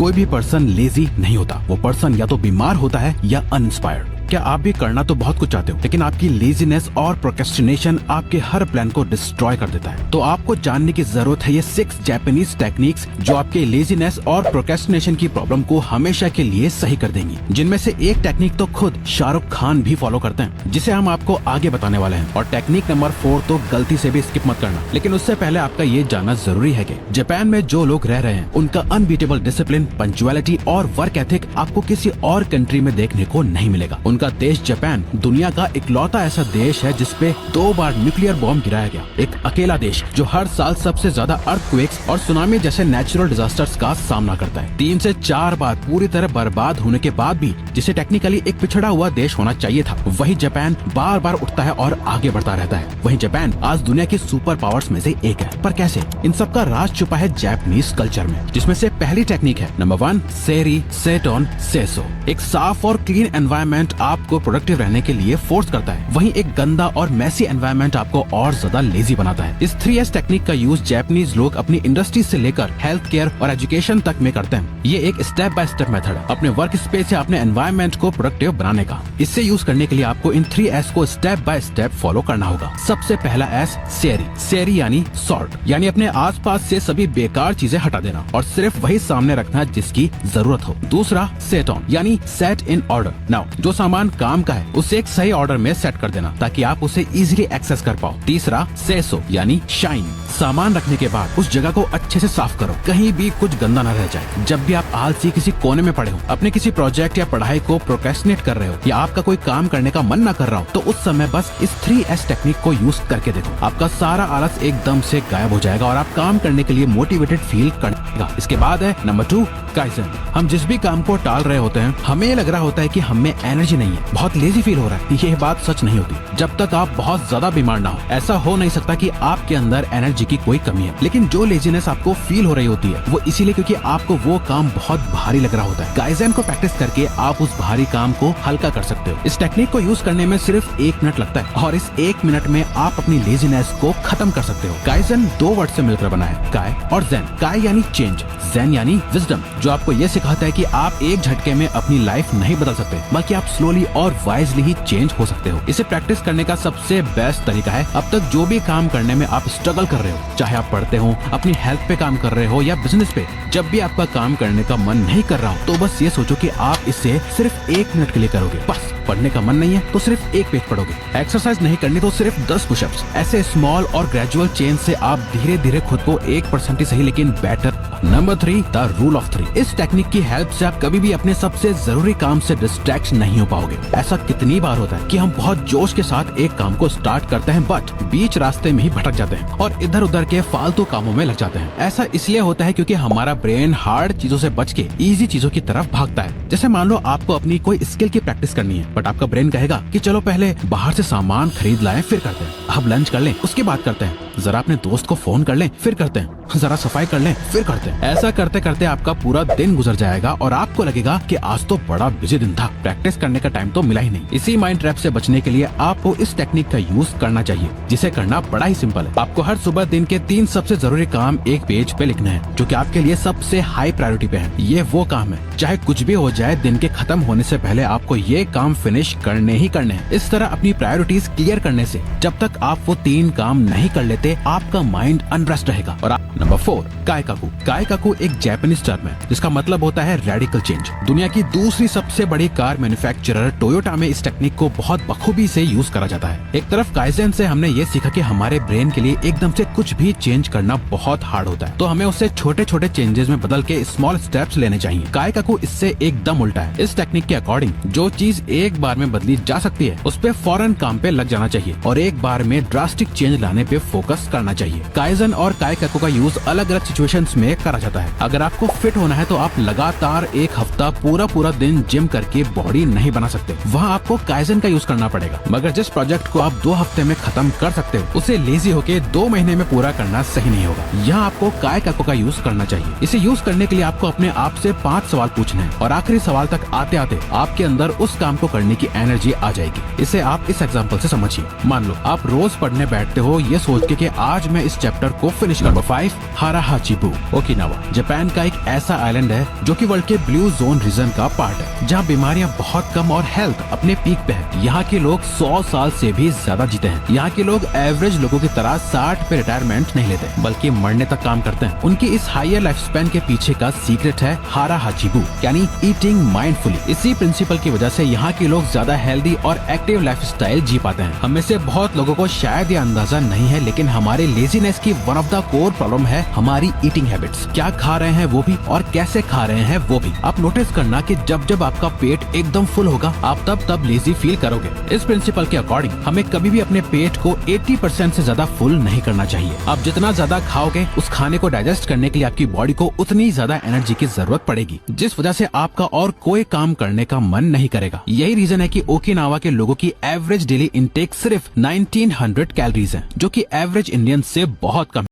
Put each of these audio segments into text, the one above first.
कोई भी person lazy नहीं होता, वो पर्सन या तो बीमार होता है या अनइंस्पायर्ड। क्या आप भी करना तो बहुत कुछ चाहते हो, लेकिन आपकी लेजीनेस और प्रोक्रेस्टिनेशन आपके हर प्लान को डिस्ट्रॉय कर देता है। तो आपको जानने की जरूरत है ये 6 जापानीज टेक्निक्स जो आपके लेजीनेस और प्रोक्रेस्टिनेशन की प्रॉब्लम को हमेशा के लिए सही कर देंगी, जिनमें से एक टेक्निक तो खुद शाहरुख खान भी फॉलो करते हैं, जिसे हम आपको आगे बताने वाले हैं। और टेक्निक नंबर 4 तो गलती से भी स्किप मत करना। लेकिन उससे पहले आपका ये जानना जरूरी है कि जापान में जो लोग रह रहे हैं उनका अनबीटेबल डिसिप्लिन, पंक्चुअलिटी और वर्क एथिक आपको किसी और कंट्री में देखने को नहीं मिलेगा। उनका देश जापान दुनिया का इकलौता ऐसा देश है जिसपे 2 बार न्यूक्लियर बॉम्ब गिराया गया। एक अकेला देश जो हर साल सबसे ज्यादा अर्थक्वेक्स और सुनामी जैसे नेचुरल डिजास्टर्स का सामना करता है। 3 से 4 बार पूरी तरह बर्बाद होने के बाद भी, जिसे टेक्निकली एक पिछड़ा हुआ देश होना चाहिए था, वही जापान बार बार उठता है और आगे बढ़ता रहता है। वही जापान आज दुनिया की सुपर पावर्स में से एक है। पर कैसे? इन सब का राज छुपा है जापानीज कल्चर में, जिसमें से पहली टेक्निक है नंबर 1 सेरी सेटोन सेसो। एक साफ और क्लीन एनवायरनमेंट आपको प्रोडक्टिव रहने के लिए फोर्स करता है, वहीं एक गंदा और मैसी एनवायरनमेंट आपको और ज्यादा लेजी बनाता है। इस 3S टेक्निक का यूज जापानीज लोग अपनी इंडस्ट्री से लेकर हेल्थ केयर और एजुकेशन तक में करते हैं। ये एक स्टेप बाय स्टेप मेथड है अपने वर्क स्पेस या अपने एनवायरनमेंट को प्रोडक्टिव बनाने का। इससे यूज करने के लिए आपको इन 3S को स्टेप बाय स्टेप फॉलो करना होगा। सबसे पहला S सेरी। सेरी यानी सॉर्ट, यानी अपने आसपास से सभी बेकार चीजें हटा देना और सिर्फ वही सामने रखना जिसकी जरूरत हो। दूसरा सेटोन यानी सेट इन ऑर्डर। नाउ जो सामान काम का है उसे एक सही ऑर्डर में सेट कर देना ताकि आप उसे इजीली एक्सेस कर पाओ। तीसरा सेसो यानी शाइन। सामान रखने के बाद उस जगह को अच्छे से साफ करो, कहीं भी कुछ गंदा न रह जाए। जब भी आप आलसी किसी कोने में पड़े हो, अपने किसी प्रोजेक्ट या पढ़ाई को प्रोक्रेस्टिनेट कर रहे हो या आपका कोई काम करने का मन न कर रहा हो, तो उस समय बस इस 3S टेक्निक को यूज करके देखो। आपका सारा आलस एकदम से गायब हो जाएगा और आप काम करने के लिए मोटिवेटेड फील करेगा। इसके बाद है नंबर 2 काइज़ेन। हम जिस भी काम को टाल रहे होते हैं, हमें लग रहा होता है कि हमें एनर्जी नहीं है, बहुत लेजी फील हो रहा है। ये बात सच नहीं होती। जब तक आप बहुत ज्यादा बीमार ना हो, ऐसा हो नहीं सकता कि आपके अंदर एनर्जी की कोई कमी है। लेकिन जो लेजीनेस आपको फील हो रही होती है वो इसीलिए क्योंकि आपको वो काम बहुत भारी लग रहा होता है। काइज़ेन को प्रैक्टिस करके आप उस भारी काम को हल्का कर सकते हो। इस टेक्निक को यूज करने में सिर्फ 1 मिनट लगता है और इस 1 मिनट में आप अपनी लेजीनेस को खत्म कर सकते हो। काइज़ेन 2 वर्ड से मिलकर बना है, काय और ज़ेन। काय यानी चेंज, ज़ेन यानी विजडम, जो आपको ये सिखाता है कि आप एक झटके में अपनी लाइफ नहीं बदल सकते, बल्कि आप स्लोली और वाइजली ही चेंज हो सकते हो। इसे प्रैक्टिस करने का सबसे बेस्ट तरीका है, अब तक जो भी काम करने में आप स्ट्रगल कर रहे हो, चाहे आप पढ़ते हो, अपनी हेल्थ पे काम कर रहे हो या बिजनेस पे, जब भी आपका काम करने का मन नहीं कर रहा हो तो बस ये सोचो कि आप इसे सिर्फ 1 मिनट के लिए करोगे। बस पढ़ने का मन नहीं है तो सिर्फ 1 पेज पढ़ोगे, एक्सरसाइज नहीं करनी तो सिर्फ 10 पुशअप्स। ऐसे स्मॉल और ग्रेजुअल चेंज से आप धीरे धीरे खुद को 1% ही सही लेकिन better. Number 3 the rule of 3। इस टेक्निक की हेल्प से आप कभी भी अपने सबसे जरूरी काम से डिस्ट्रैक्ट नहीं हो पाओगे। ऐसा कितनी बार होता है कि हम बहुत जोश के साथ एक काम को स्टार्ट करते हैं बट बीच रास्ते में ही भटक जाते हैं और इधर उधर के फालतू कामों में लग जाते हैं। ऐसा इसलिए होता है क्योंकि हमारा ब्रेन हार्ड चीजों से बच के इजी चीजों की तरफ भागता है। जैसे मान लो आपको अपनी कोई स्किल की प्रैक्टिस करनी है, बट आपका ब्रेन कहेगा कि चलो पहले बाहर से सामान खरीद लाएं फिर करते हैं, अब लंच कर लें उसके बाद करते हैं, जरा अपने दोस्त को फोन कर लें फिर करते हैं, जरा सफाई कर लें फिर करते हैं। ऐसा करते करते आपका पूरा दिन गुजर जाएगा और आपको लगेगा कि आज तो बड़ा बिजी दिन था, प्रैक्टिस करने का टाइम तो मिला ही नहीं। इसी माइंड ट्रैप से बचने के लिए आपको इस टेक्निक का यूज करना चाहिए, जिसे करना बड़ा ही सिंपल है। आपको हर सुबह दिन के 3 सबसे जरूरी काम एक पेज पे लिखने हैं, जो कि आपके लिए सबसे हाई प्रायोरिटी पे है। ये वो काम है, चाहे कुछ भी हो जाए, दिन के खत्म होने से पहले आपको ये काम फिनिश करने ही करने हैं। इस तरह अपनी प्रायोरिटीज क्लियर करने से जब तक आप वो 3 काम नहीं कर लेते, आपका माइंड अनरेस्ट रहेगा। और नंबर 4 काइकाकू। काइकाकू एक जापानीज टर्म है जिसका मतलब होता है रेडिकल चेंज। दुनिया की दूसरी सबसे बड़ी कार मैन्युफैक्चरर टोयोटा में इस टेक्निक को बहुत बखूबी से यूज करा जाता है। एक तरफ काइज़ेन से हमने ये सीखा कि हमारे ब्रेन के लिए एकदम से कुछ भी चेंज करना बहुत हार्ड होता है, तो हमें उसे छोटे छोटे चेंजेस में बदल के स्मॉल स्टेप्स लेने चाहिए। काइकाकू इससे एकदम उल्टा है। इस टेक्निक के अकॉर्डिंग जो चीज एक बार में बदली जा सकती है उस पे फौरन काम पे लग जाना चाहिए और एक बार में ड्रास्टिक चेंज लाने पे फोकस करना चाहिए। काइज़ेन और काइकाकू का यूज अलग अलग सिचुएशंस में करा जाता है। अगर आपको फिट होना है तो आप लगातार 1 हफ्ता पूरा दिन जिम करके बॉडी नहीं बना सकते, वहाँ आपको काइज़ेन का यूज करना पड़ेगा। मगर जिस प्रोजेक्ट को आप 2 हफ्ते में खत्म कर सकते हो, उसे लेजी होके 2 महीने में पूरा करना सही नहीं होगा। यहाँ आपको काइकाकू का यूज करना चाहिए। इसे यूज करने के लिए आपको अपने आप से 5 सवाल पूछने हैं और आखिरी सवाल तक आते आते आपके अंदर उस काम को करने की एनर्जी आ जाएगी। इसे आप इस एग्जाम्पल से समझिए। मान लो आप रोज पढ़ने बैठते हो ये सोच के कि आज मैं इस चैप्टर को फिनिश करूंगा। 5 हाराहाचिबू ओकिनावा जापान का एक ऐसा आइलैंड है जो कि वर्ल्ड के ब्लू जोन रीजन का पार्ट है, जहाँ बीमारियां बहुत कम और हेल्थ अपने पीक पे है। यहाँ के लोग 100 साल से भी ज्यादा जीते हैं। यहाँ के लोग एवरेज लोगों की तरह 60 पे रिटायरमेंट नहीं लेते, बल्कि मरने तक काम करते हैं। उनकी इस हायर लाइफ स्पैन के पीछे का सीक्रेट है हाराहाचिबू यानी ईटिंग माइंडफुली। इसी प्रिंसिपल की वजह से यहाँ के लोग ज्यादा हेल्दी और एक्टिव लाइफ स्टाइल जी पाते हैं। हम में से बहुत लोगों को शायद ये अंदाजा नहीं है, लेकिन हमारे लेजीनेस की one of the core problem है हमारी ईटिंग हैबिट्स। क्या खा रहे हैं वो भी और कैसे खा रहे हैं वो भी। आप नोटिस करना कि जब जब आपका पेट एकदम फुल होगा आप तब लेजी फील करोगे। इस प्रिंसिपल के अकॉर्डिंग हमें कभी भी अपने पेट को 80% से ज्यादा फुल नहीं करना चाहिए। आप जितना ज्यादा खाओगे उस खाने को डाइजेस्ट करने के लिए आपकी बॉडी को उतनी ज्यादा एनर्जी की जरूरत पड़ेगी, जिस वजह से आपका और कोई काम करने का मन नहीं करेगा। यही रीजन है कि ओकिनावा के लोगों की एवरेज डेली इंटेक सिर्फ 1900 कैलोरीज है, जो कि एवरेज इंडियन से बहुत कम।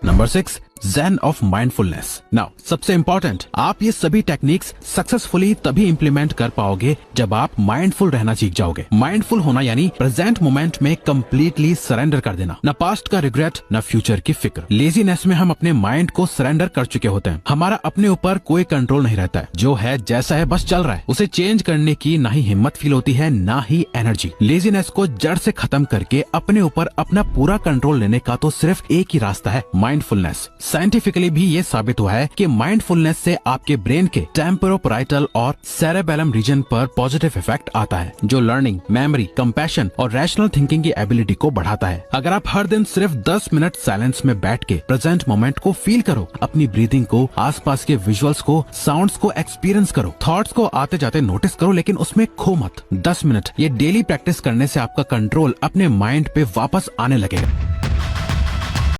Number 6, Zen of mindfulness. Now सबसे इम्पोर्टेंट, आप ये सभी टेक्निक्स सक्सेसफुली तभी इम्प्लीमेंट कर पाओगे जब आप माइंडफुल रहना सीख जाओगे। माइंडफुल होना यानी प्रेजेंट मोमेंट में कंप्लीटली सरेंडर कर देना, न पास्ट का रिग्रेट न फ्यूचर की फिक्र। लेजीनेस में हम अपने माइंड को सरेंडर कर चुके होते हैं। हमारा अपने ऊपर कोई कंट्रोल नहीं रहता है। जो है जैसा है बस चल रहा है। उसे चेंज करने की ना ही हिम्मत फील होती है ना ही एनर्जी। लेजीनेस को जड़ से खत्म करके अपने ऊपर अपना पूरा कंट्रोल लेने का तो सिर्फ एक ही रास्ता है, माइंडफुलनेस। साइंटिफिकली भी ये साबित हुआ है कि माइंडफुलनेस से आपके ब्रेन के टेम्पोरोपैराइटल और सेरेबेलम रीजन पर पॉजिटिव इफेक्ट आता है, जो लर्निंग, मेमोरी, कंपैशन और रैशनल थिंकिंग की एबिलिटी को बढ़ाता है। अगर आप हर दिन सिर्फ 10 मिनट साइलेंस में बैठ के प्रेजेंट मोमेंट को फील करो, अपनी ब्रीदिंग को, आसपास के विजुअल्स को, साउंड्स को एक्सपीरियंस करो, थॉट्स को आते जाते नोटिस करो, लेकिन उसमें खो मत। 10 मिनट ये डेली प्रैक्टिस करने से आपका कंट्रोल अपने माइंड पे वापस आने लगेगा।